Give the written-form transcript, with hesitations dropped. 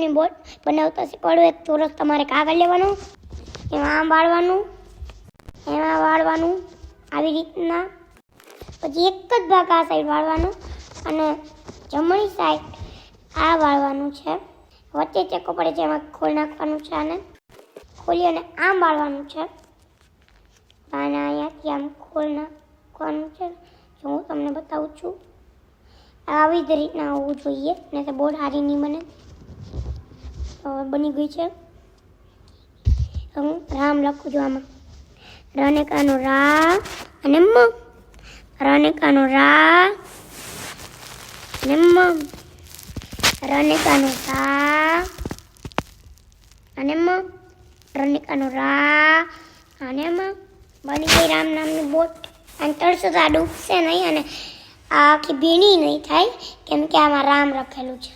નામની બોટ બનાવતા શીખવાડું. એક ચોરસ તમારે કાગળ લેવાનું, એમાં આમ વાળવાનું, એમાં વાળવાનું આવી રીતના. પછી એક જ ભાગ આ સાઈડ વાળવાનો અને જમણી સાઈડ આ વાળવાનું છે. વચ્ચે ચેકો પડે છે એમાં ખોલ નાખવાનું છે. આને ખોલી અને આમ વાળવાનું છે. આને અહીંયાથી આમ ખોલ નાખવાનું છે. જો હું તમને બતાવું છું, આવી જ રીતના હોવું જોઈએ, ને તો બોર્ડ સારી નહીં બને. તો બની ગઈ છે. હું રામ લખું છું આમાં. રનેકાનો રા અને મ, રનેકાનો રા અને મ, રનેકાનો રા અને મ, રનેકાનો રા અને મ. બની ગઈ રામ નામની બોટ. અને તળશો તો આ ડૂબશે નહીં અને આ આખી ભીની નહીં થાય, કેમ કે આમાં રામ લખેલું છે.